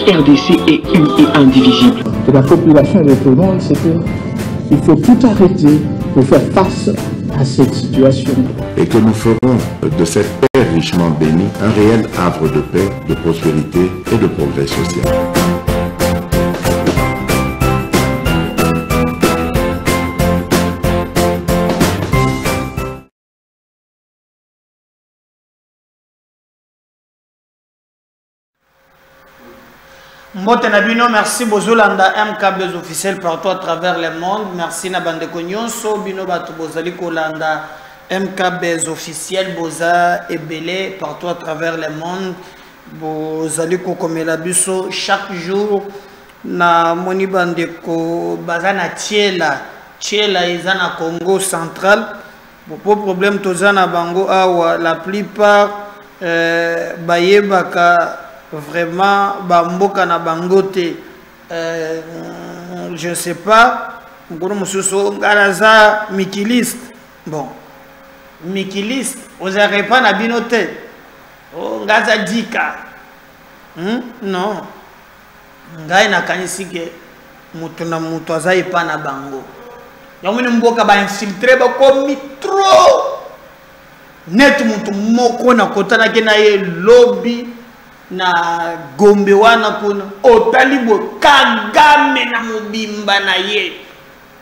RDC est une et indivisible. De la population et de tout le monde, c'est qu'il faut tout arrêter pour faire face à cette situation. Et que nous ferons de cette paix richement bénie un réel havre de paix, de prospérité et de progrès social. Mbote Nabino, merci Bozolanda MKB officiel partout à travers le monde. Merci Nabande Konyonso, Bino Batu Bozali Kolanda MKB officiel Boza et Belé partout à travers le monde. Bozali Kokomela Biso chaque jour na Moni Bandeko Bazana Tiela Izana Congo central. Pour problème Tozana Bango Awa la plupart Bayebaka vraiment bamboka na bangote je ne sais pas ngoro mususu ngaraza mikiliste bon mikiliste ozare pas na binote o ngaza dika non ngai na kanisi ke mutu na mutu azai pa na bango yamuni mboka ba infiltrer ba komi trop net mutu moko na kotana ke na ye lobby na Gombe wana kuna otalibo Kagame na mobimba na ye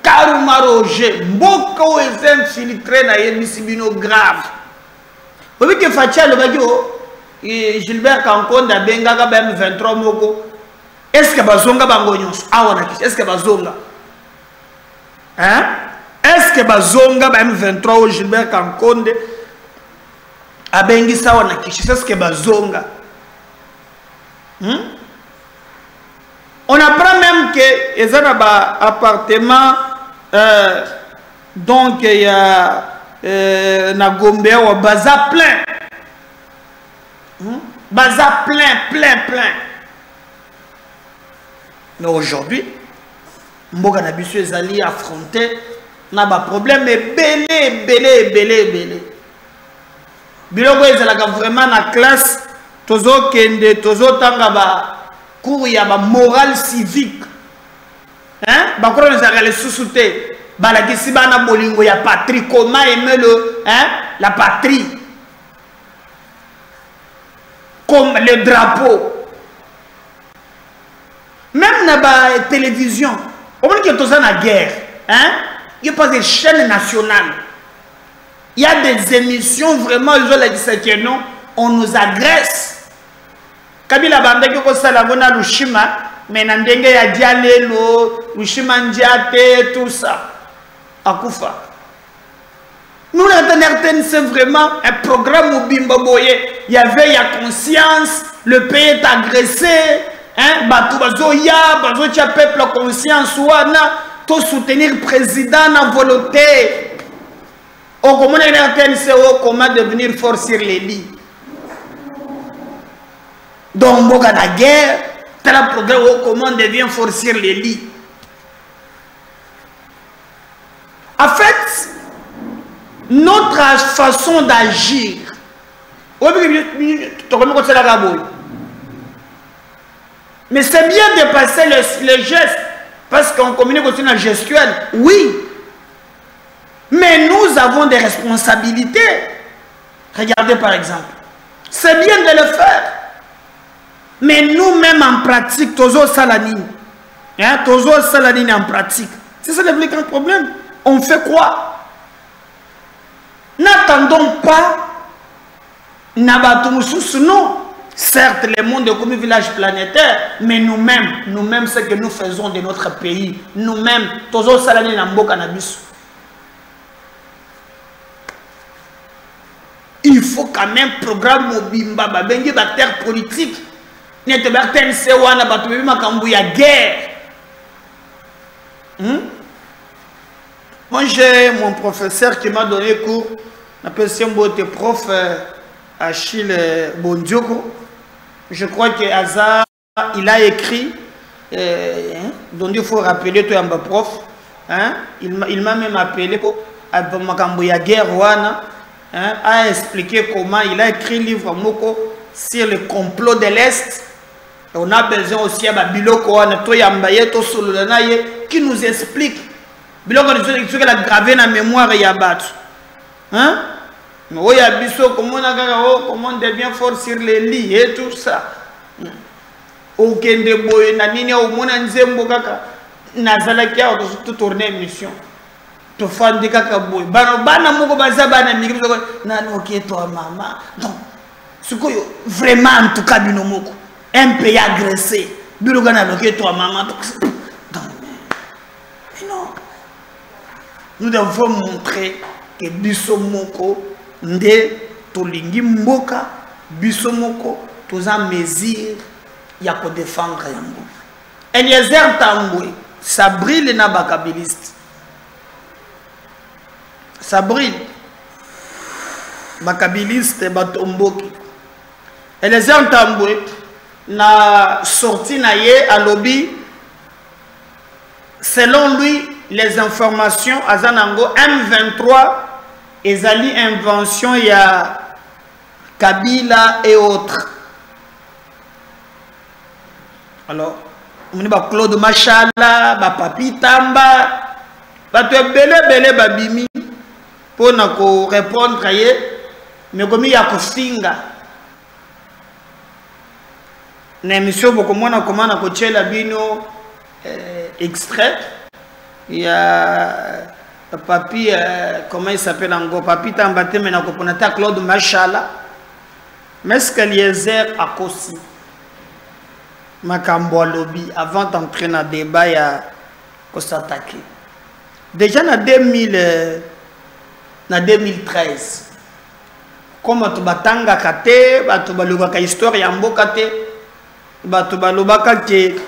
Karuma Roger mboka oeze infiltré na ye misibino grave obi ke Fatialo bagyo Gilbert Kankonda bengaka ba M23 moko est-ce que bazonga bango nyonso awa na kishi est-ce que bazonga est-ce que bazonga ba M23 o Gilbert Kankonda abengisa awa na kishi est-ce que bazonga. On apprend même que les appartements donc il y a na Gombe ou baza plein plein. Mais aujourd'hui mboka na biso ezali affronter na ba problème belé biloko ezalaka vraiment na classe tozo kende tozo tanga ba cours ya ba morale civique ba ko na zaka le susute ba la kisi bana bolingo ya patrie comment aimer le la patrie comme le drapeau même na ba télévision on dit que toza na guerre il y a pas de chaîne nationale il y a des émissions vraiment ils ont dit que non on nous agresse. Kabila bandeki ko sala bona Lushima mais na ndenge ya dialelo Lushima ndiate tout ça akufa. Nous c'est vraiment un programme au Bimba Boye. Il y avait la conscience, le pays est agressé, batou bazoya, bazotia peuple la conscience wana, to soutenir le président na volonté. Au comment comment devenir fort sur les lits. Donc, on a la guerre, tel programme comment devient forcer les lits. En fait, notre façon d'agir, mais c'est bien de passer les gestes, parce qu'on communique aussi dans la gestuelle, oui. Mais nous avons des responsabilités. Regardez par exemple, c'est bien de le faire. Mais nous-mêmes en pratique, Tozo Salanine en pratique, c'est ça le plus grand problème. On fait quoi? N'attendons pas Nabatumusus, non. Certes, le monde est comme un village planétaire, mais nous-mêmes, ce que nous faisons de notre pays, nous-mêmes, Tozo Salanine en Bokanabis. Il faut quand même programme Mobimba, Babengi, bactère politique. Moi j'ai mon professeur qui m'a donné cours, appelle Sembote prof Achille Bondioko. Je crois que Hazard, il a écrit, donc il faut rappeler toi un prof, il m'a même appelé pour Makambuya guerre a expliqué comment il a écrit livre Moko sur le complot de l'Est. On a besoin aussi de biloko qui nous explique. Biloko qui a gravé dans la mémoire et Yabat. Hein? Comment on devient fort sur les lits et tout ça. Aucun de boy na nini au mona nzembo kaka nazala kia to tourner émission. To fandi kaka boy. Bana moko baza bana miki na noki toi maman. Donc ce que vraiment en tout cas bino moko un pays agressé. Bino kana noki toi maman. Donc mais non. Nous devons montrer que biso moko nde tolingi mboka biso moko toza mesure ya ko défendre yango. Eliezer Tambwe ça brille na bakabiliste. Ça brille. Bakabiliste batomboki. Eliezer Tambwe na sorti na ye à lobby. Selon lui, les informations à Zanango M23 ezali invention ya Kabila et autres. Alors, on a Claude Machala, Papi Tamba, belé babimi pour nous répondre mais comme il y a Kofinga. Na émission beaucoup moins comment na coacher la bino extrait. Il y a Papi, comment il s'appelle encore? Papi Tamba te mena koponata Claude Machala. Mais ce qu'Eliezer a aussi. Makambo lobby avant d'entrer dans le débat il a s'attaquer. Déjà en 2013 comme tu batanga kate batu balobaka histoire ya mboka te batu balobaka ke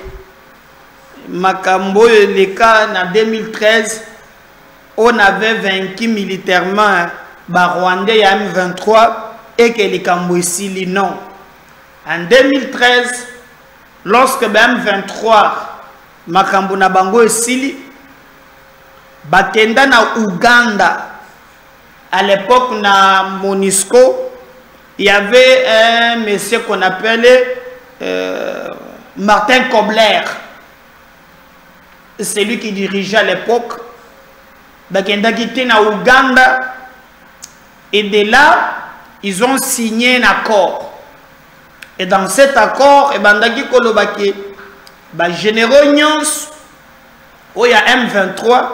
makambo le cas en 2013 on avait vaincu militairement ba Rwandais ya M23 et que les Kambo ici non. En 2013 lorsque M23 makambo na bango esili bakenda na Uganda à l'époque na Monisco il y avait un monsieur qu'on appelait Martin Kobler. C'est lui qui dirigeait à l'époque. Bakenda quitté na Uganda et de là ils ont signé un accord. Et dans cet accord, et bandaki kolobaki, ba généraux nyons, où il y a M23,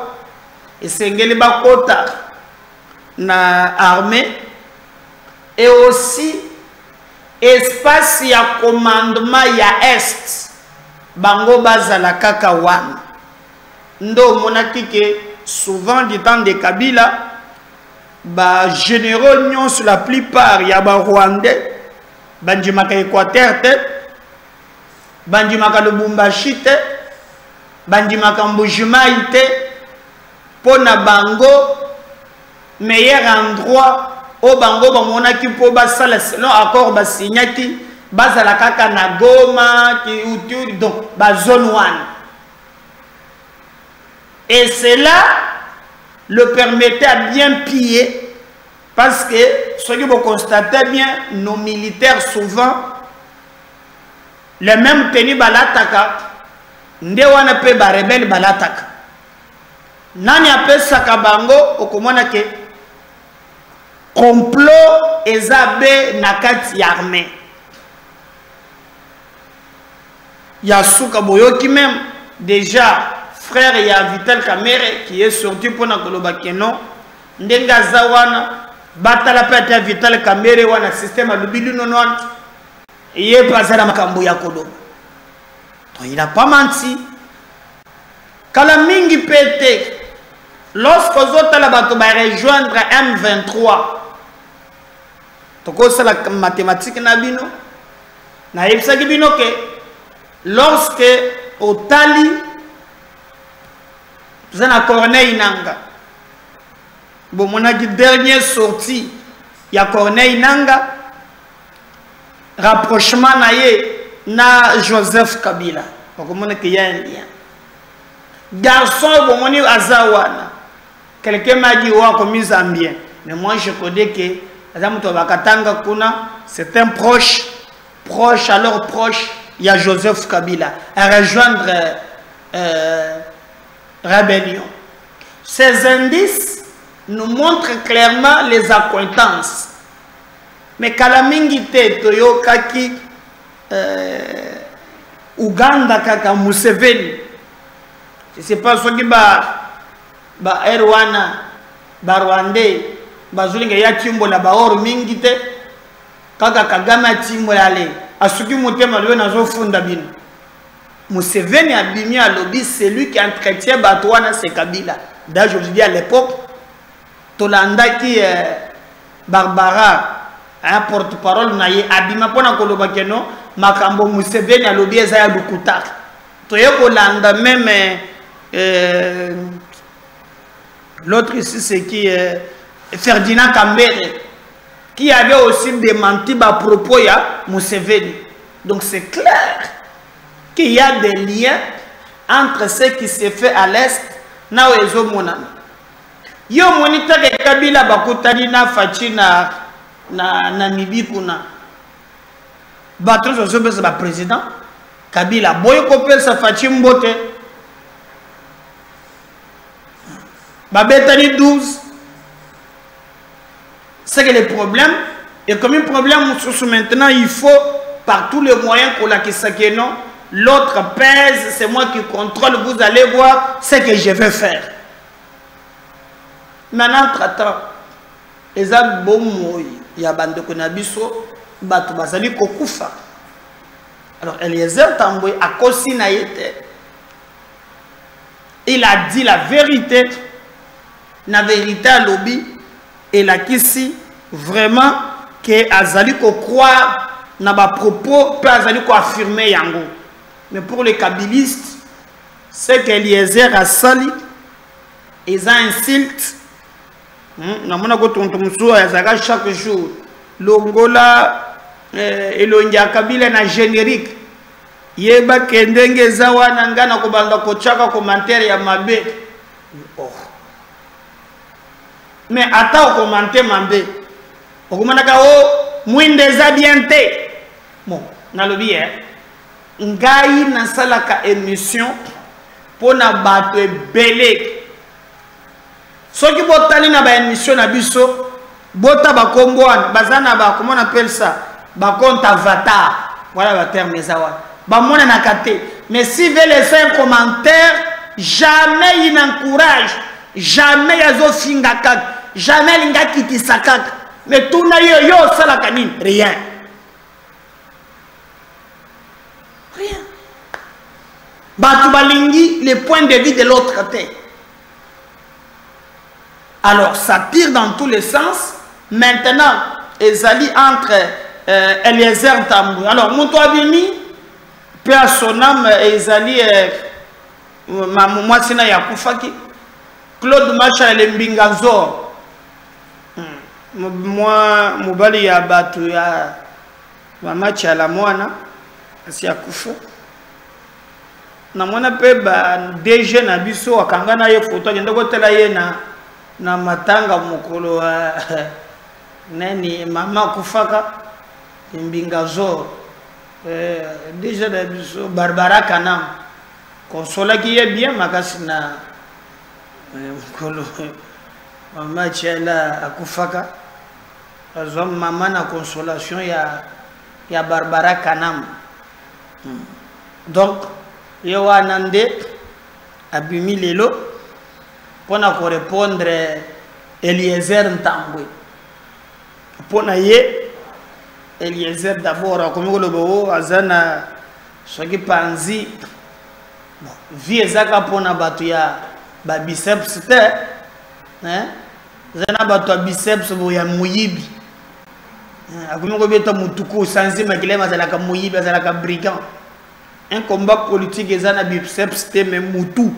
et Sengeli Bakota na armée, et aussi espace ya commandement ya Est, bango bazala kakawan. Ndo monaki ke souvent du temps de Kabila, ba généraux nyons la plupart ya ba Rwandais, Bandimaka Équateur te, Bandimaka Lubumbashi te, Bandimaka Mbujimai te, Pona Bango, meilleur endroit, au Bango Bamonaki po basala selon accord basignaki, bazala kaka na Goma, ki utu, donc ba zone 1. Et cela le permettait à bien piller. Parce que, ce que vous constatez bien, nos militaires souvent, les mêmes tenus balataka, ndewana pe ba rebelle balataka. Nani ape sakabango, okomona ke complot ezabe nakati armée. Yasuka Boyoki même, déjà, frère ya Vital Kamere, qui est sorti pour na kolobake non, ndenga zawana, batala pete Vital Kamere wana système à l'ubilu non il est passé dans makambo ya kodo. Donc il n'a pas menti. Kalamingi pete lorsque les autres là va rejoindre M23. Donc c'est la mathématique na bino na yebisa bino que lorsque au Tali vous avez Corneille Nanga. Bon, mon dernière sortie, il y a Corneille Nanga, rapprochement na Joseph Kabila. Donc, il y a un lien. Garçon, bon, mon Azawana. Quelqu'un m'a dit, ouais, comme ils aiment bien. Mais moi, je connais que c'est un proche, alors proche, il y a Joseph Kabila à rejoindre Rébellion. Ces indices nous montrent clairement les accointances. Mais Kalamingi te toyo kaki Uganda kaka Museveni. Je ne sais pas ce qui ba Erwana, ba Rwandais, ba Zulinga ya timbola ba or mingi te kaka Kagame timbola ale. Asuki motema lwe nazo funda bino. Museveni abimi à lobby, c'est lui qui entretient Batouana c'est Kabila. D'ailleurs, je vous dis à l'époque, Tolanda qui Barbara, un porte-parole, naye abima pona koloba keno, makambo Museveni à lobby ezaya lukutak. Toye Kolanda même l'autre ici c'est qui Ferdinand Kambere, qui avait aussi démenti à propos de Museveni. Donc c'est clair qu'il y a des liens entre ce qui se fait à l'Est et au Monami. Yo monita ke Kabila bakutani na fachi na Namibi kuna. Batron so se ba président Kabila boy kopel sa fachi mbote. Babetani 12. C'est que le problème, et comme un problème maintenant, il faut par tous les moyens pour la non, l'autre pèse, c'est moi qui contrôle, vous allez voir ce que je vais faire. Maintenant, entre-temps, les albums, il y a bande de Konabiso, Batu Bazali Kokufa. Alors, Eliezer Tamboué a Kosinaïte. Il a dit la vérité, la vérité à lobby, et la Kissi, vraiment, que Azali ko croire na ba propos, peut Azali ko affirmer yango. Mais pour les kabylistes, c'est qu'Eliezer a sali, ils insultent. Namona ko tontomuso azaka chaque jour. Longola elongia Kabila na générique. Yeba kendenge zawa nangana ko banga ko chaka commentaire ya mabe. Oh. Mais attends au commentaire mambe. Au commentaire oh mwinde za bienté. Bon, na lobi ngai na salaka émission pour na bato ebele. Soki botani na ba émission na biso bota ba kombwana bazana ba comment on appelle ça ba compte avatar. Voilà le terme zawa. Ba mona na kate. Mais si veut laisser un commentaire, jamais il n'encourage, jamais yazo finga kak, jamais linga kitisa kak. Mais tout na yo sala kanine, rien. Rien. Batu balingi les points de vue de l'autre côté. Alors ça tire dans tous les sens. Maintenant, Ezali entre Eliezer Tamboué. Alors Moutou Abimi, peu à son âme, Ezali moi c'est na Yakoufaki. Claude Macha et Mbingazor. Moi, Moubali ya Batu ya Mamachi à la moana, c'est Yakoufa. Na mwana pe ba DG na biso akanga na ye photo ngenda ko tela ye na matanga mukolo nani mama kufaka Mbingazor déjà na biso Barbara Kanam consola qui est bien makasi na mukolo mama chela akufaka azom mama na consolation ya Barbara Kanam. Donc yo anande abimi lelo pona ko répondre Eliezer Tamboué pona ye Eliezer d'abord comme le bo azana soki panzi vie ezaka pona batu ya ba biceps te zana batu biceps bo ya muyibi akomi ko beta mutuku sanzi makilema zalaka muyibi zalaka brigand. Un combat politique est un biceps, mais Moutounde,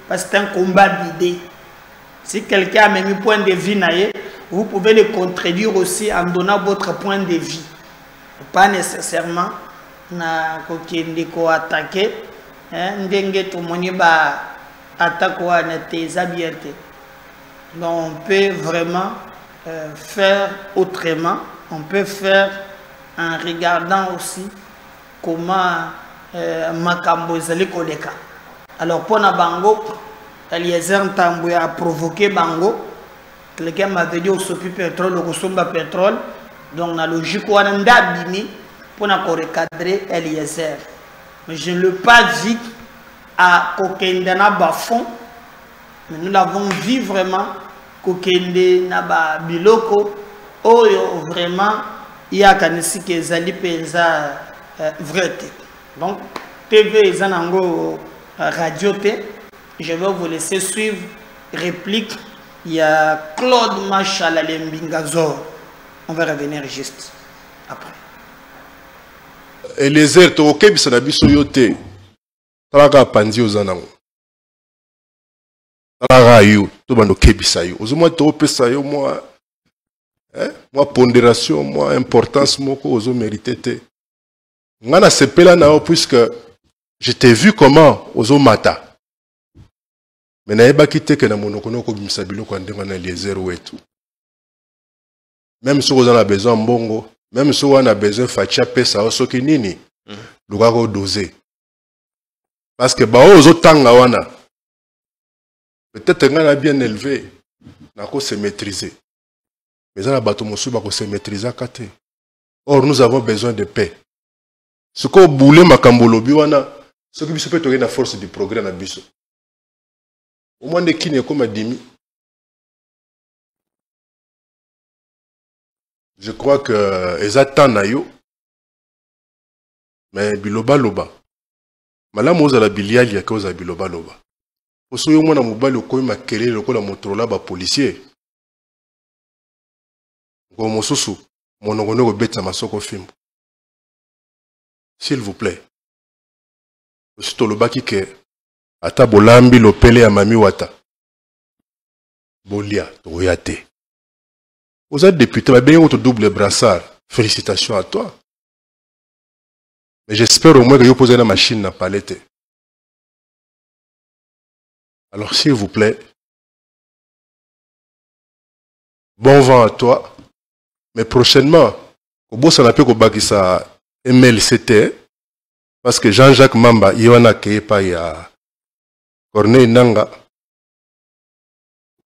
parce que c'est un combat d'idées. Si quelqu'un a même un point de vue, vous pouvez le contredire aussi en donnant votre point de vue. Pas nécessairement na ko attaquer, ndenge tout moni ba attaque ou tes habiletés. Donc on peut vraiment faire autrement, on peut faire en regardant aussi comment Makambo ezali koleka. Alors pour na bango, Eliezer Ntambwe a provoqué bango. Quelqu'un m'avait dit au sopi pétrole, au somba pétrole. Donc la logique on a d'abimi pour na recadrer Eliezer. Mais je ne l'ai pas dit à Kokendana Bafon. Mais nous l'avons vu vraiment Kokende Naba Biloko. Oh vraiment il y a kanisi que zali penza vrai. Donc TV Zanango Radio T. Je vais vous laisser suivre réplique. Il y a Claude Machalalimbingazor. On va revenir juste après. Et les airs, tu as dit que tu as dit que tu as moi pondération, moi importance, moi que mérité. Ngana sepela na puisque je t'ai vu comment ozo mata. Mais na eba kite que na monokono ko bimsabilo ko ndenga na Eliezer wetu. Même si on a besoin mbongo, même si on a besoin facha pesa osoki nini, luka ko doser. Parce que ba ozo tanga wana. Peut-être ngana bien élevé, na ko se maîtriser. Mais on a bato mosu ba ko se maîtriser kate. Or nous avons besoin de paix. Ce qu'on boule makambo lobi wana, ce qui biso peut tourner la force du progrès na biso. Au moins de qui n'est comme dimi. Je crois que ezatan na yo. Mais biloba loba. Malamu oza la biliali ya koza biloba loba. Poso yo mwana mobali okoyi makele lokola motrola ba policier. Ngo mosusu monongono ko betsa masoko fimbo. S'il vous plaît. Osito lobaki ke ata bolambi lopele ya mami wata. Bolia toyate. Vous êtes député, mais bien votre double brassard. Félicitations à toi. Mais j'espère au moins que vous posez la machine à palette. Alors s'il vous plaît, bon vent à toi. Mais prochainement, au bout ça n'a pas que ça MLCT, parce que Jean-Jacques Mamba, il y en a qui est pas ya Corneille Nanga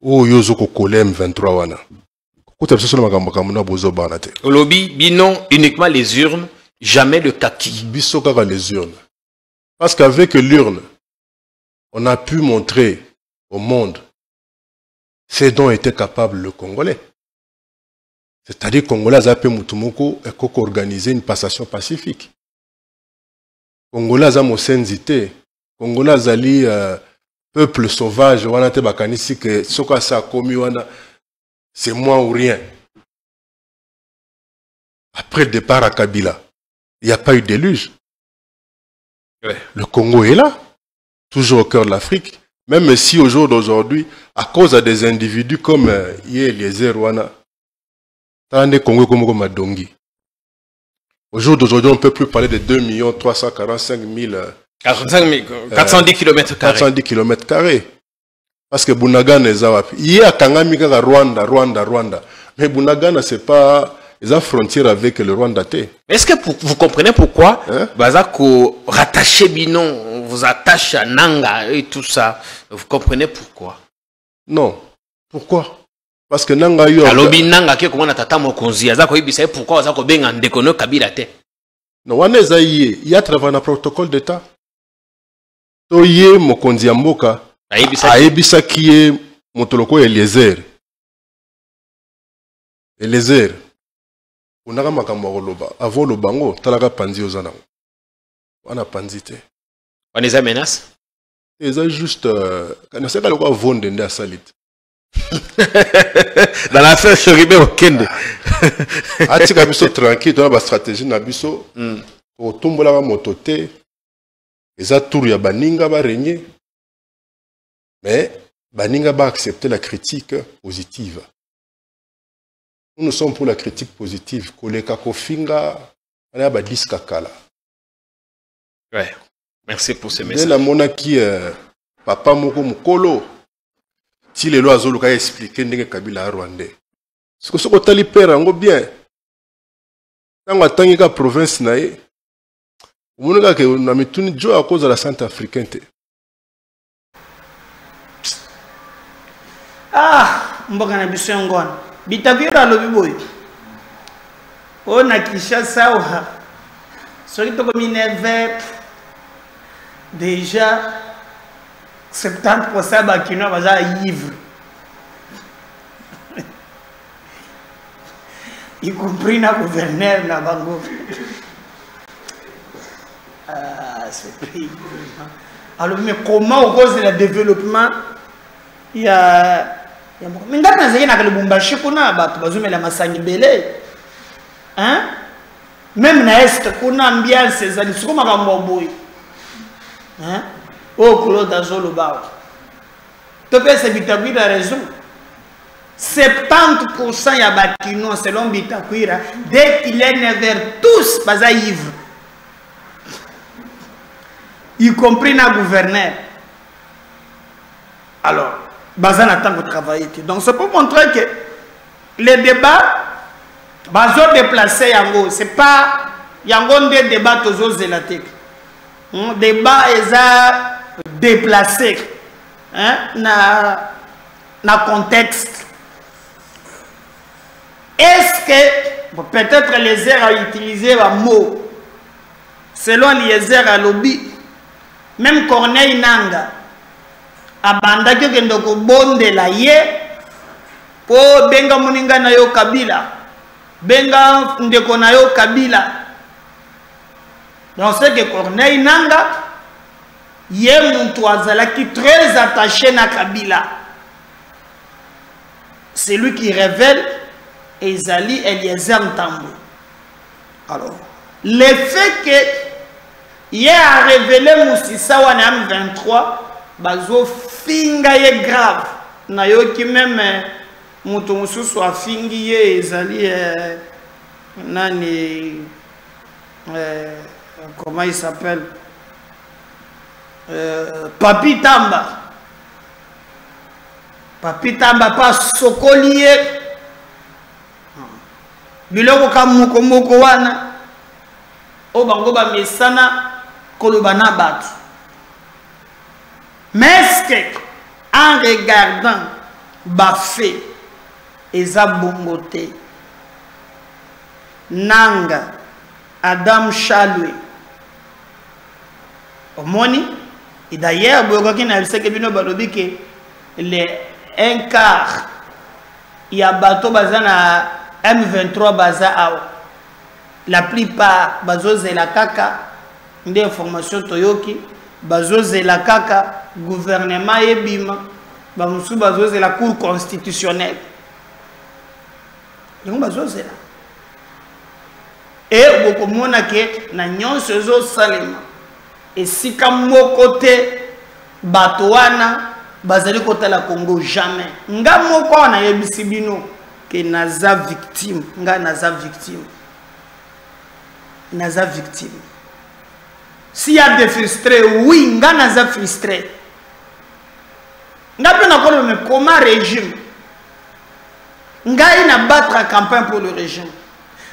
ou Yozoko Kolem 23 wana. Au lobby, binon uniquement les urnes, jamais le kaki. Bisokaka les urnes. Parce qu'avec l'urne, on a pu montrer au monde ce dont était capable le Congolais. C'est-à-dire que les Congolais ont pu organiser une passation pacifique. Les Congolais ont senzité. Les Congolais ont peuple sauvage. On a été bakanisi que ce que ça a commis, c'est moi ou rien. Après le départ à Kabila, il n'y a pas eu de déluge. Ouais. Le Congo est là, toujours au cœur de l'Afrique. Même si au jour d'aujourd'hui, à cause de des individus comme Eliezer Wana, au jour d'aujourd'hui, on ne peut plus parler de 2 345 410 km². 410 km². Parce que Bunagana est là. Il y a Kangamika Rwanda. Mais Bunagana, ce n'est pas la frontière avec le Rwanda. Est-ce que vous comprenez pourquoi Bazako rattaché Binon, vous attache à Nanga et tout ça? Vous comprenez pourquoi? Non. Pourquoi? Parce que Nanga yo. Alors Nanga qui comment tata mokonzi azako ibisa pourquoi azako benga ndekono Kabila te? Non, waneza il y a travaillé un protocole d'état. To yé mokonzi mboka. Aebisa qui est Motoloko Eliezer. Eliezer. On a makambo loba. Avant le bango, talaka panzi ozana. On a panzi te. On les menace. Ils ont juste quand c'est quoi vendre ndé salit. Dans l'affaire Choribé au Kende. Atika biso tranquille dans la stratégie na biso. Au tombola mototé. Eza tour ya baninga ba régner. Mais baninga va accepter la critique positive. Nous sommes pour la critique positive. Koleka kofinga, ala ba diskakala. Ouais. Merci pour ce message. La monaki papa moko mukolo. Si les lois ont expliqué ndenge Kabila Rwandais. Ce que ce que tali père ngo bien. Tango atangi ka province na ye. Umunga ke na mituni jo à cause de la Centrafricaine. Ah, mboka na biso ngwana. Bitakwira lobi boy. On a Kinshasa wa. Soki to comme Minerve déjà 70% bakino baza ivre. Y compris na gouverneur na bango. Ah, ce pays. Alors, mais comment au cause du développement, il y a... Mais dans le Bumbashi, on a la Massangi Belé. Hein? Même na Est, on a ambiance, c'est comme un Ramboboy. Hein? Oh, Claude Azolo Bao. Tu peux se Bitakwira a raison. 70% ya bakino selon Bitakwira, dès qu'il est né vers tous, baza ivre. Y compris na gouverneur. Alors, baza na tango travailler. Donc, c'est pour montrer que les débats, bazo déplacé yango, c'est pas yango des débats tozo zélatique. Débat eza déplacé. Hein? Na contexte. Est-ce que peut-être les airs à utiliser un mot selon les airs à lobby, même Corneille Nanga abanda que ndoko bonde la ye po benga muninga na yo Kabila benga ndeko na yo Kabila. Donc c'est que Corneille Nanga ye muntu azala qui très attaché na Kabila. C'est lui qui révèle Ezali Eliezer Ntambo. Alors, le fait que il a révélé Moussissa wana M23, bazo finga ye grave. Na yo ki même mutu mususu a fingi ye Ezali nani comment il s'appelle Papi Tamba. Papi Tamba pas sokoliye. Biloko kamuko moko wana o bango ba mesana kolobana batu. Mais est-ce que en regardant bafé eza bongote Nanga Adam Chalwe omoni et d'ailleurs boyoka ki na biseke bino balobi ke les un quart ya bato bazana M23 baza ao. La plupart bazoze la kaka des informations toyoki bazoze la kaka gouvernement ebima bamusu bazoze la cour constitutionnelle. Yango bazoze la. Et bokomona ke na nyonso zo salema. Et si comme côté bato wana bazali kota la Congo jamais. Nga moko wana yebisi bino que naza victime, nga naza victime. Naza victime. S'il y a des frustrés, oui, nga naza frustré. Nga pe na kolo me comment régime. Nga ina battre la campagne pour le régime.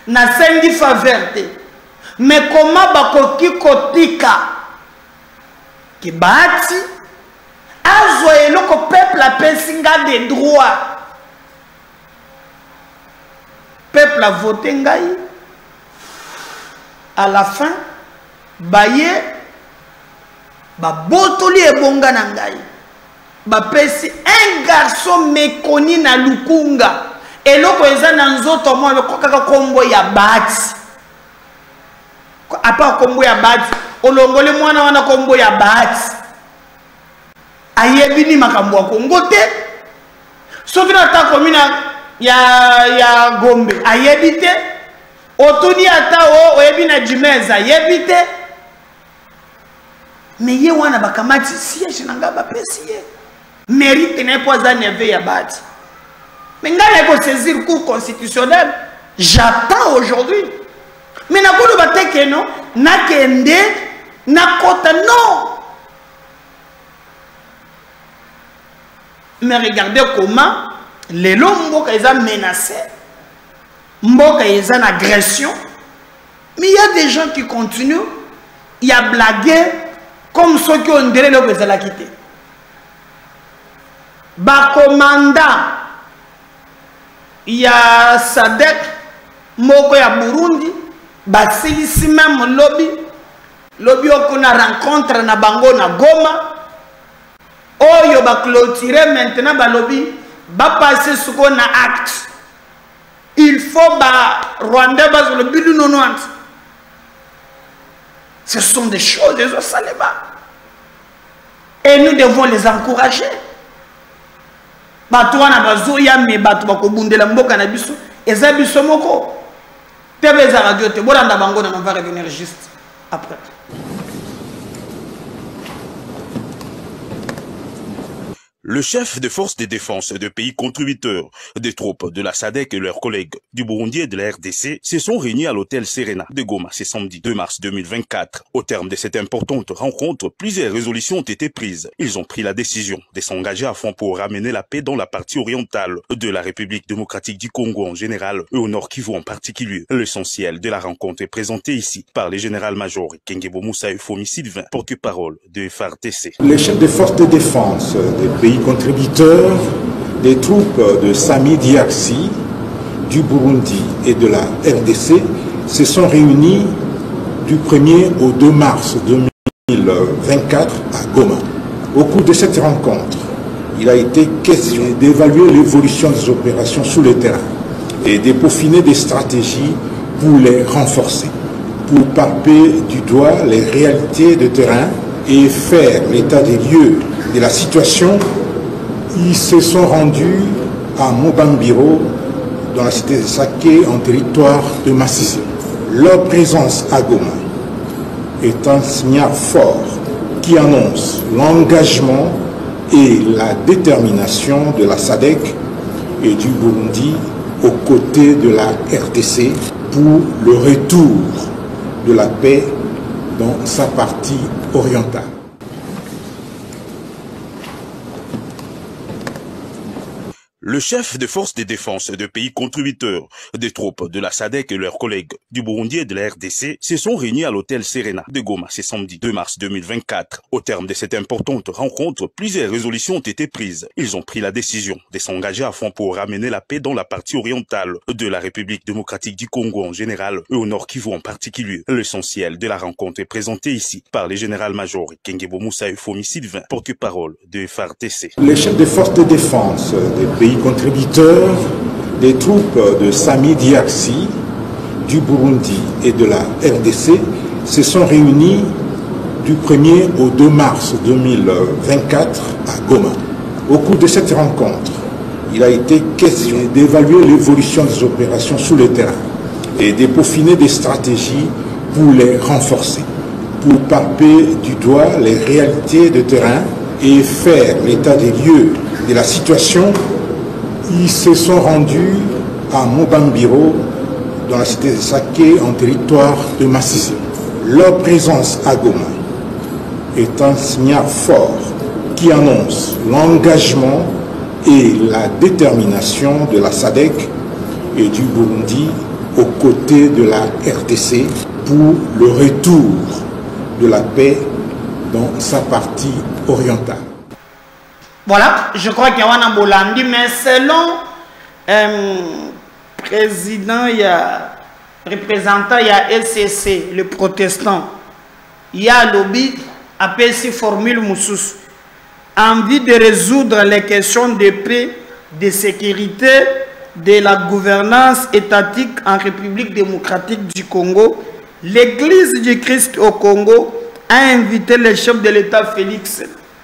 Na sengi faverte. Mais comment bakoki kotika ki bati azwa eloko peuple appelle singa des droits. Peuple a voté ngai. À la fin, baye ba botoli ebonga na ngai. Ba pesi un garçon méconnu na Lukunga. Eloko eza na nzoto mo kaka kombo ya bati. Apa kombo ya bati, olongole mwana wana kombo ya bati. Ayebi ni makambo ya Kongo te. Soki na ta komina ya Gombe ayebite otuni ata o oyebi na Jimeza ayebite mais ye wana bakamati siège nanga ba pesi ye mérite ne pas za neve ya bati mais ngala ko saisir cour constitutionnelle j'attends aujourd'hui mais na kolo bateke no na kende na kota non mais regardez comment les longs mboka ils ont menacé, mboka ils ont agression, des gens qui continuent, il y a blagué comme ceux qui ont dirait le président quitté. Ba commandant, il y a Sadek, Moko ya Burundi, ba silisi même lobby on a rencontre na bango na Goma. Oyo ba clôturer maintenant ba lobby, ba passer ce qu'on a acte. Il faut ba Rwanda ba sur le but du 90. Ce sont des choses des Osaleba. Et nous devons les encourager. Bato wana bazoya me bato bakobundela mboka na biso eza biso moko. Tebe za radio te bolanda bango na on va revenir juste après. Le chef des forces de défense de pays contributeurs des troupes de la SADC et leurs collègues du Burundi et de la RDC se sont réunis à l'hôtel Serena de Goma ce samedi 2 mars 2024. Au terme de cette importante rencontre, plusieurs résolutions ont été prises. Ils ont pris la décision de s'engager à fond pour ramener la paix dans la partie orientale de la République démocratique du Congo en général et au Nord Kivu en particulier. L'essentiel de la rencontre est présenté ici par le général-major Kengebo Moussa Eufomi Sylvain, porte-parole de FARDC. Les chefs des forces de défense des pays contributeurs des troupes de Sami Diaksi, du Burundi et de la RDC se sont réunis du 1er au 2 mars 2024 à Goma. Au cours de cette rencontre, il a été question d'évaluer l'évolution des opérations sur le terrain et de peaufiner des stratégies pour les renforcer, pour palper du doigt les réalités de terrain et faire l'état des lieux de la situation. Ils se sont rendus à Mobambiro, dans la cité de Saké, en territoire de Massissi. Leur présence à Goma est un signal fort qui annonce l'engagement et la détermination de la SADC et du Burundi aux côtés de la RDC pour le retour de la paix dans sa partie orientale. Le chef des forces de défense de pays contributeurs des troupes de la SADC et leurs collègues du Burundi et de la RDC se sont réunis à l'hôtel Serena de Goma ce samedi 2 mars 2024. Au terme de cette importante rencontre, plusieurs résolutions ont été prises. Ils ont pris la décision de s'engager à fond pour ramener la paix dans la partie orientale de la République démocratique du Congo en général et au Nord Kivu en particulier. L'essentiel de la rencontre est présenté ici par le général-major Kengebo Moussa Eufomi Sylvain, porte-parole de FARDC. Les chefs des forces de défense des pays contributeurs des troupes de Sami Diaksi, du Burundi et de la RDC se sont réunis du 1er au 2 mars 2024 à Goma. Au cours de cette rencontre, il a été question d'évaluer l'évolution des opérations sur le terrain et de peaufiner des stratégies pour les renforcer, pour palper du doigt les réalités de terrain et faire l'état des lieux de la situation. Ils se sont rendus à Mobambiro, dans la cité de Saké, en territoire de Massissi. Leur présence à Goma est un signal fort qui annonce l'engagement et la détermination de la SADC et du Burundi aux côtés de la RDC pour le retour de la paix dans sa partie orientale. Voilà, je crois qu'il y a un Bolandi, mais selon président, il y a représentant, il y a LCC, le protestant, il y a lobby, appelle si formule Moussous, envie de résoudre les questions de paix, de sécurité, de la gouvernance étatique en République démocratique du Congo. L'Église du Christ au Congo a invité le chef de l'État Félix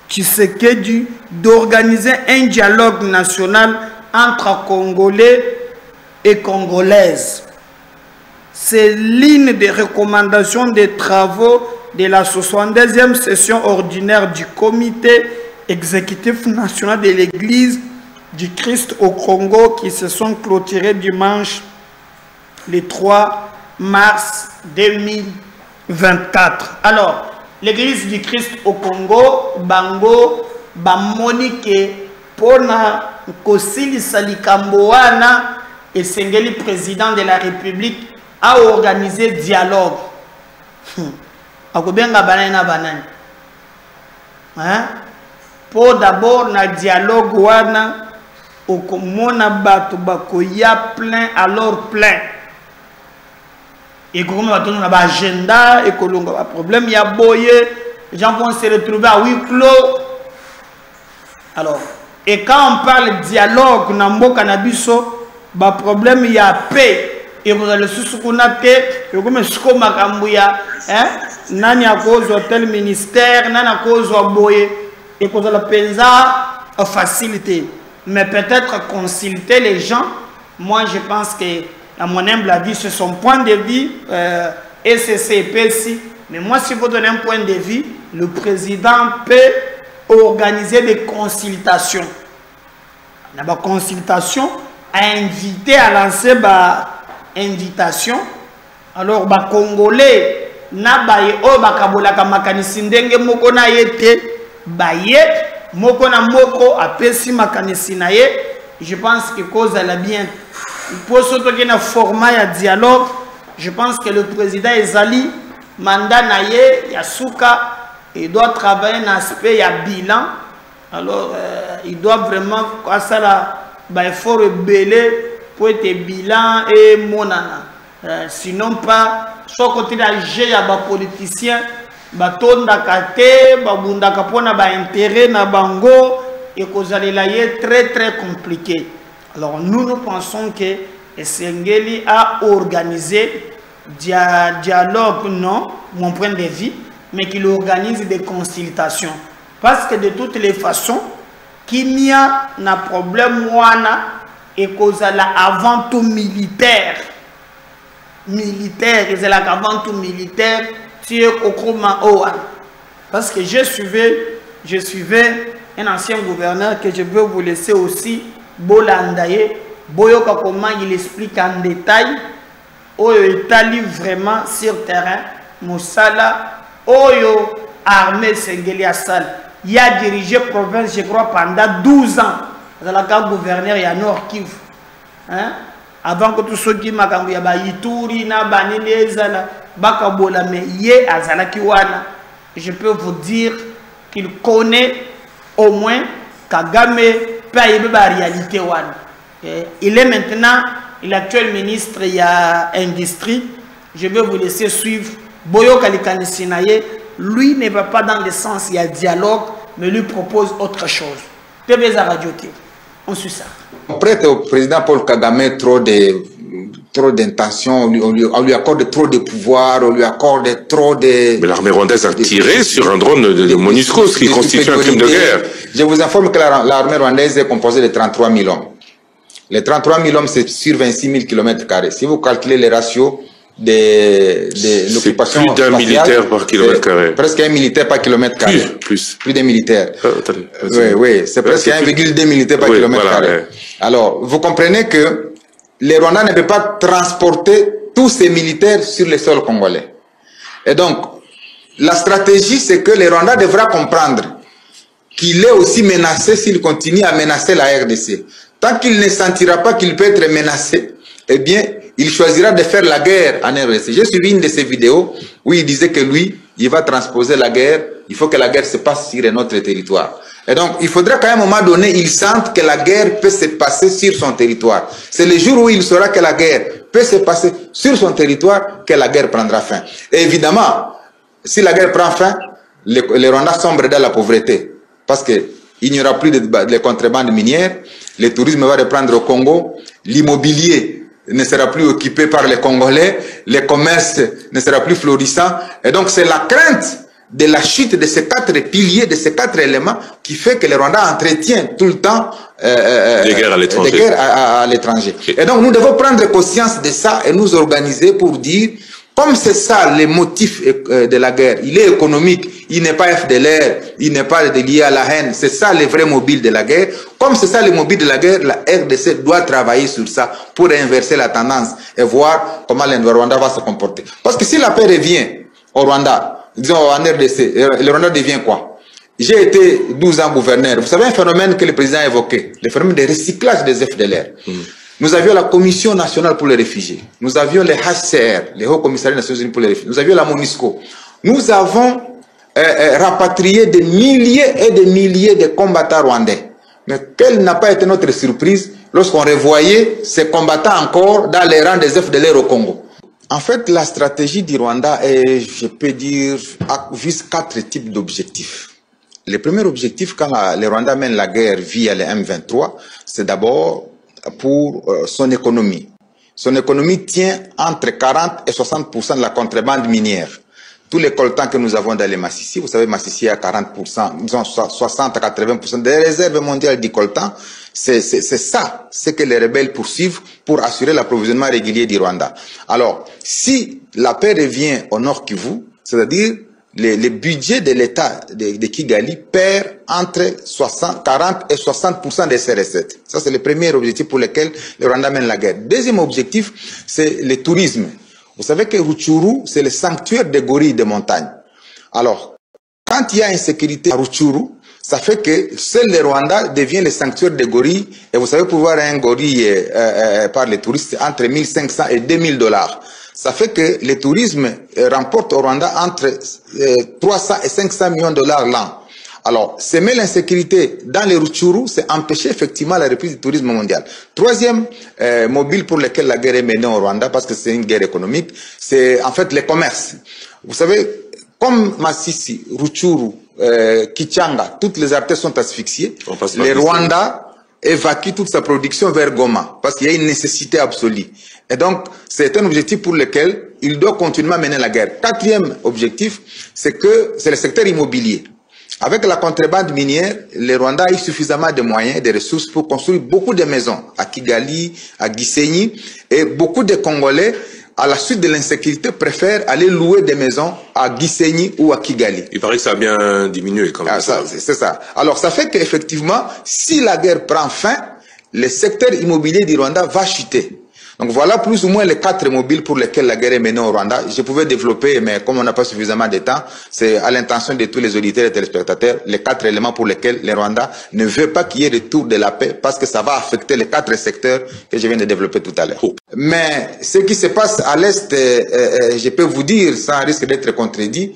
Tshisekedi d'organiser un dialogue national entre Congolais et Congolaises. C'est l'une des recommandations des travaux de la 72e session ordinaire du comité exécutif national de l'Église du Christ au Congo qui se sont clôturés dimanche le 3 mars 2024. Alors, l'Église du Christ au Congo, Bango, Bamonike, Pona, Kosili Salikamboana et Sengeli, président de la République, a organisé dialogue. akobenga banani na banani hein pour d'abord na dialogue wana okomona bato bakoya plein alors plein et comme bato na ba agenda et kolonga ba problème ya boye les gens vont se retrouver à huis clos. Alors et quand on parle dialogue na mboka na biso ba problème ya paix et vous allez sous-connaître que comme siko makambu ya hein nani a cause tel ministère nani a cause boye et que la penza facilité mais peut-être consulter les gens. Moi je pense que à mon humble avis c'est son point de vue et c'est PSI, mais moi si vous donnez un point de vue, le président peut organiser des consultations. La consultation a invité à lancer invitation. Alors ba congolais na baye o bakabola kamakanisi ndenge moko na yete baye moko na moko apesi makanisi na ye. Je pense que cause la bien pour surtout qu'il y a un format de dialogue. Je pense que le président Ezali mandat na ye Yasuka il doit travailler un aspect ya bilan. Alors il doit vraiment ça là ba effort belé pour être bilan et monana. Sinon pas soit côté la jeu ya ba politicien ba tonda kate ba bunda kapona ba intérêt na bango et cause la ye très compliqué. Alors nous pensons que Esengeli a organisé dialogue non mon point de vue mais qu'il organise des consultations parce que de toutes les façons qu'il y a un problème wana et cause la avant tout militaire et c'est la avant tout militaire sur Okroma Owan parce que je suivais un ancien gouverneur que je veux vous laisser aussi Bolandaye Boyoka comment il explique en détail Oyo Itali vraiment sur terrain Moussala Oyo armée Sengeli Assal il a dirigé province je crois pendant 12 ans dans la carte gouverneur ya Nord Kivu hein avant que tout ce qui m'a cambié ya ba Ituri na banini ezala bakabola mais ye azala kiwana je peux vous dire qu'il connaît au moins Kagame peut la réalité wana. Il est maintenant l'actuel ministre il y a industrie. Je vais vous laisser suivre Boyo Kalikanisinaye. Lui ne va pas dans le sens il y a dialogue mais lui propose autre chose. TV Radio T. On suit ça. On prête au président Paul Kagame trop d'intentions, on lui accorde trop de pouvoir, on lui accorde trop de... Mais l'armée rwandaise a tiré sur un drone de MONUSCO, ce qui constitue un crime de guerre. Je vous informe que l'armée rwandaise est composée de 33 000 hommes. Les 33 000 hommes, c'est sur 26 000 km². Si vous calculez les ratios de l'occupation... C'est plus d'un militaire par km². Presque un militaire par km². Plus d'un militaire. Oui, c'est presque 1,2 militaire par km². Voilà, alors, vous comprenez que les Rwandais ne peuvent pas transporter tous ces militaires sur le sol congolais. Et donc, la stratégie, c'est que les Rwandais devraient comprendre qu'il est aussi menacé s'il continue à menacer la RDC. Tant qu'il ne sentira pas qu'il peut être menacé, eh bien, il choisira de faire la guerre en RDC. J'ai suivi une de ses vidéos où il disait que lui, il va transposer la guerre, il faut que la guerre se passe sur notre territoire. Et donc, il faudra qu'à un moment donné, il sente que la guerre peut se passer sur son territoire. C'est le jour où il saura que la guerre peut se passer sur son territoire que la guerre prendra fin. Et évidemment, si la guerre prend fin, les Rwandais sombrent dans la pauvreté. Parce qu'il n'y aura plus de contrebande minière, le tourisme va reprendre au Congo, l'immobilier ne sera plus occupé par les Congolais, le commerce ne sera plus florissant. Et donc, c'est la crainte de la chute de ces 4 piliers, de ces 4 éléments qui fait que les Rwandais entretiennent tout le temps des guerres à l'étranger. Et donc nous devons prendre conscience de ça et nous organiser pour dire, comme c'est ça le motif de la guerre, il est économique, il n'est pas FDLR, il n'est pas lié à la haine, c'est ça le vrai mobile de la guerre. Comme c'est ça le mobile de la guerre, la RDC doit travailler sur ça pour inverser la tendance et voir comment le Rwanda va se comporter. Parce que si la paix revient au Rwanda, disons en RDC, le Rwanda devient quoi? J'ai été 12 ans gouverneur. Vous savez un phénomène que le président a évoqué, le phénomène de recyclage des FDLR. Nous avions la Commission nationale pour les réfugiés. Nous avions les HCR, les Hauts Commissariats des Nations Unies pour les réfugiés. Nous avions la MONUSCO. Nous avons rapatrié des milliers et des milliers de combattants rwandais. Mais quelle n'a pas été notre surprise lorsqu'on revoyait ces combattants encore dans les rangs des FDLR au Congo. En fait, la stratégie du Rwanda est, je peux dire, vise 4 types d'objectifs. Le premier objectif, quand le Rwanda mène la guerre via les M23, c'est d'abord pour son économie. Son économie tient entre 40 et 60% de la contrebande minière. Tous les coltans que nous avons dans les Massissi, vous savez, Massissi a 40%, disons 60 à 80% des réserves mondiales du coltan. C'est ça, ce que les rebelles poursuivent pour assurer l'approvisionnement régulier du Rwanda. Alors, si la paix revient au Nord Kivu, c'est-à-dire le budget de l'État de Kigali perd entre 40 et 60% de ses recettes. Ça, c'est le premier objectif pour lequel le Rwanda mène la guerre. Deuxième objectif, c'est le tourisme. Vous savez que Rutshuru, c'est le sanctuaire des gorilles de montagne. Alors, quand il y a insécurité à Rutshuru, ça fait que seul le Rwanda devient le sanctuaire des gorilles. Et vous savez, pour voir un gorille par les touristes, entre 1500 et 2000 $. Ça fait que le tourisme remporte au Rwanda entre 300 et 500 millions de $ l'an. Alors, semer l'insécurité dans les Rutshuru, c'est empêcher effectivement la reprise du tourisme mondial. Troisième mobile pour lequel la guerre est menée au Rwanda, parce que c'est une guerre économique, c'est en fait les commerces. Vous savez, comme Massissi, Rutshuru, Kichanga, toutes les artères sont asphyxiées, le Rwanda évacue toute sa production vers Goma, parce qu'il y a une nécessité absolue. Et donc, c'est un objectif pour lequel il doit continuer à mener la guerre. Quatrième objectif, c'est le secteur immobilier. Avec la contrebande minière, le Rwanda a eu suffisamment de moyens et de ressources pour construire beaucoup de maisons à Kigali, à Gisenyi, et beaucoup de Congolais, à la suite de l'insécurité, préfèrent aller louer des maisons à Gisenyi ou à Kigali. Il paraît que ça a bien diminué quand même. C'est ça. Alors ça fait qu'effectivement, si la guerre prend fin, le secteur immobilier du Rwanda va chuter. Donc voilà plus ou moins les 4 mobiles pour lesquels la guerre est menée au Rwanda. Je pouvais développer, mais comme on n'a pas suffisamment de temps, c'est à l'intention de tous les auditeurs et téléspectateurs, les 4 éléments pour lesquels le Rwanda ne veut pas qu'il y ait retour de la paix, parce que ça va affecter les 4 secteurs que je viens de développer tout à l'heure. Mais ce qui se passe à l'Est, je peux vous dire, sans risque d'être contredit,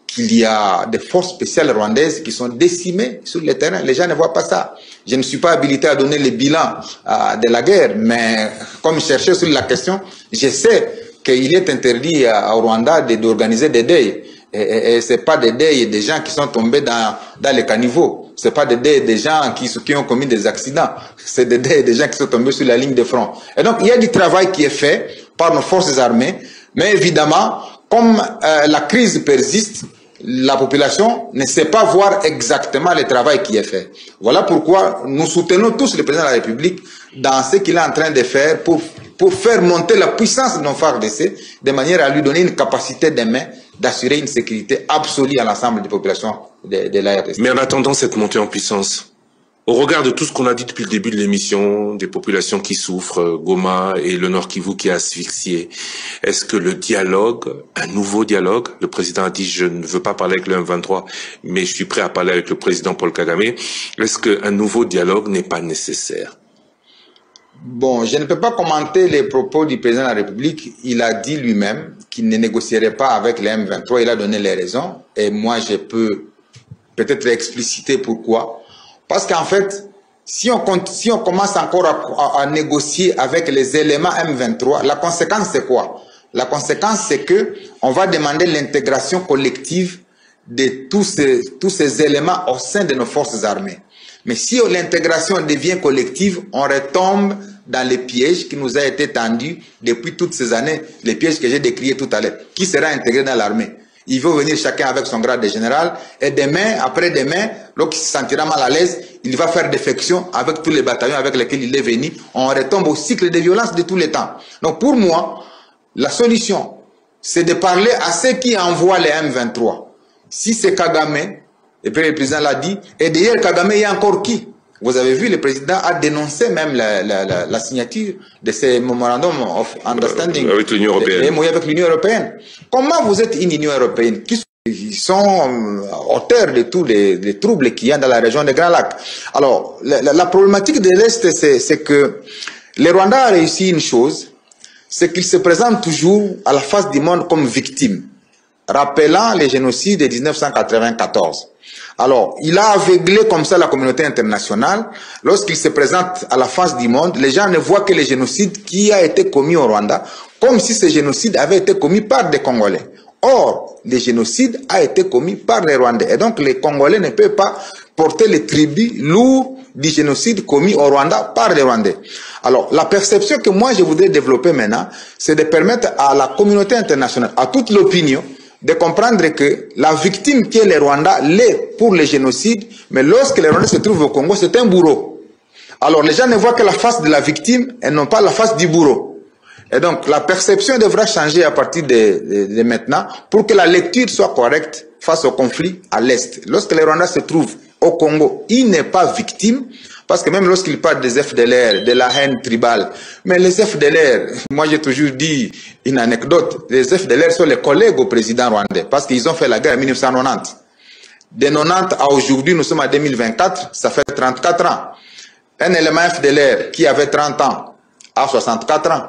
qu'il y a des forces spéciales rwandaises qui sont décimées sur le terrain. Les gens ne voient pas ça. Je ne suis pas habilité à donner le bilan de la guerre, mais comme je cherchais sur la question, je sais qu'il est interdit au Rwanda d'organiser des deuils. Et ce n'est pas des deuils des gens qui sont tombés dans les caniveaux. Ce n'est pas des deuils des gens qui ont commis des accidents. C'est des deuils des gens qui sont tombés sur la ligne de front. Et donc, il y a du travail qui est fait par nos forces armées, mais évidemment, comme la crise persiste, la population ne sait pas voir exactement le travail qui est fait. Voilà pourquoi nous soutenons tous le président de la République dans ce qu'il est en train de faire pour faire monter la puissance de nos FARDC de manière à lui donner une capacité de main d'assurer une sécurité absolue à l'ensemble des populations de la RDC. Mais en attendant cette montée en puissance, au regard de tout ce qu'on a dit depuis le début de l'émission, des populations qui souffrent, Goma et le Nord Kivu qui est asphyxié, est-ce que le dialogue, un nouveau dialogue, le président a dit je ne veux pas parler avec le M23, mais je suis prêt à parler avec le président Paul Kagame, est-ce qu'un nouveau dialogue n'est pas nécessaire? Bon, je ne peux pas commenter les propos du président de la République. Il a dit lui-même qu'il ne négocierait pas avec le M23, il a donné les raisons, et moi je peux peut-être expliciter pourquoi. Parce qu'en fait, si on commence encore à négocier avec les éléments M23, la conséquence c'est quoi? La conséquence c'est que on va demander l'intégration collective de tous ces éléments au sein de nos forces armées. Mais si l'intégration devient collective, on retombe dans les pièges qui nous a été tendus depuis toutes ces années, les pièges que j'ai décrits tout à l'heure. Qui sera intégré dans l'armée? Il veut venir chacun avec son grade de général, et demain, après-demain, lorsqu'il se sentira mal à l'aise, il va faire défection avec tous les bataillons avec lesquels il est venu. On retombe au cycle de violence de tous les temps. Donc pour moi, la solution, c'est de parler à ceux qui envoient les M23. Si c'est Kagame, et puis le président l'a dit, et derrière Kagame, il y a encore qui? Vous avez vu, le président a dénoncé même la signature de ces Memorandum of Understanding avec l'Union européenne. Avec l'Union européenne. Comment vous êtes une Union européenne qui sont auteurs de tous les troubles qu'il y a dans la région des Grands Lacs? Alors, la problématique de l'Est, c'est que Le Rwanda a réussi une chose, c'est qu'il se présente toujours à la face du monde comme victime, rappelant les génocides de 1994. Alors, il a aveuglé comme ça la communauté internationale. Lorsqu'il se présente à la face du monde, les gens ne voient que les génocides qui a été commis au Rwanda, comme si ce génocide avait été commis par des Congolais. Or, le génocide a été commis par les Rwandais. Et donc, les Congolais ne peuvent pas porter le tribut lourd du génocide commis au Rwanda par les Rwandais. Alors, la perception que moi je voudrais développer maintenant, c'est de permettre à la communauté internationale, à toute l'opinion, de comprendre que la victime qui est le Rwanda l'est pour le génocide, mais lorsque les Rwandais se trouvent au Congo, c'est un bourreau. Alors, les gens ne voient que la face de la victime et non pas la face du bourreau. Et donc, la perception devra changer à partir de maintenant pour que la lecture soit correcte face au conflit à l'Est. Lorsque les Rwandais se trouvent au Congo, il n'est pas victime, parce que même lorsqu'il parle des FDLR, de la haine tribale, mais les FDLR, moi j'ai toujours dit une anecdote, les FDLR sont les collègues au président rwandais, parce qu'ils ont fait la guerre en 1990. De 90 à aujourd'hui, nous sommes en 2024, ça fait 34 ans. Un élément FDLR qui avait 30 ans à 64 ans,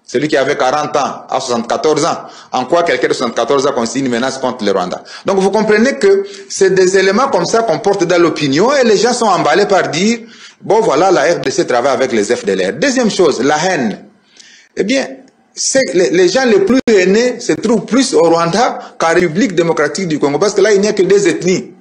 celui qui avait 40 ans à 74 ans, en quoi quelqu'un de 74 ans constitue une menace contre le Rwanda. Donc vous comprenez que c'est des éléments comme ça qu'on porte dans l'opinion et les gens sont emballés par dire, bon voilà, la RDC travaille avec les FDLR. Deuxième chose, la haine. Eh bien, les gens les plus haineux se trouvent plus au Rwanda qu'en République démocratique du Congo, parce que là il n'y a que des ethnies.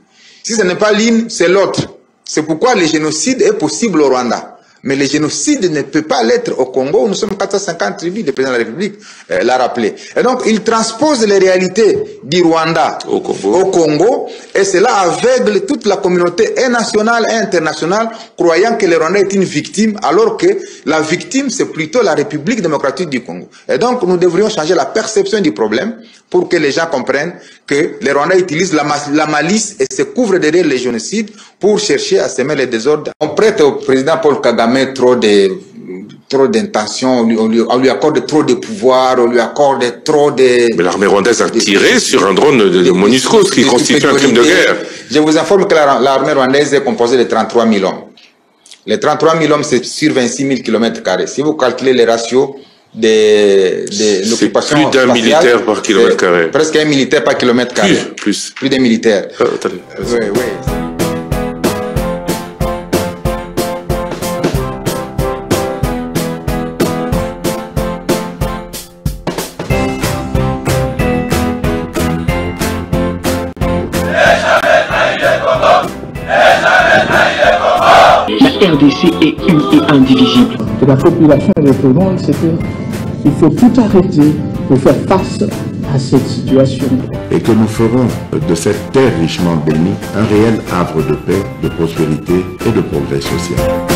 Si ce n'est pas l'une, c'est l'autre. C'est pourquoi le génocide est possible au Rwanda. Mais le génocide ne peut pas l'être au Congo. Nous sommes 450 tribus, le président de la République l'a rappelé. Et donc, il transpose les réalités du Rwanda au Congo, et cela aveugle toute la communauté nationale et internationale, croyant que le Rwanda est une victime, alors que la victime, c'est plutôt la République démocratique du Congo. Et donc, nous devrions changer la perception du problème pour que les gens comprennent que les Rwandais utilisent la malice et se couvrent derrière les génocides pour chercher à semer les désordres. On prête au président Paul Kagame trop d'intentions, on lui accorde trop de pouvoir, on lui accorde trop de... Mais l'armée rwandaise a tiré sur un drone de MONUSCO, ce qui constitue un crime de guerre. Je vous informe que l'armée rwandaise est composée de 33 000 hommes. Les 33 000 hommes, c'est sur 26 000 km². Si vous calculez les ratios de l'occupation... C'est plus d'un militaire par kilomètre-carré. Presque un militaire par kilomètre-carré. Plus d'un militaire. Attendez. Oui. La RDC est une et indivisible. Et la population répondante, c'est qu'il faut tout arrêter pour faire face à cette situation. Et que nous ferons de cette terre richement bénie un réel havre de paix, de prospérité et de progrès social.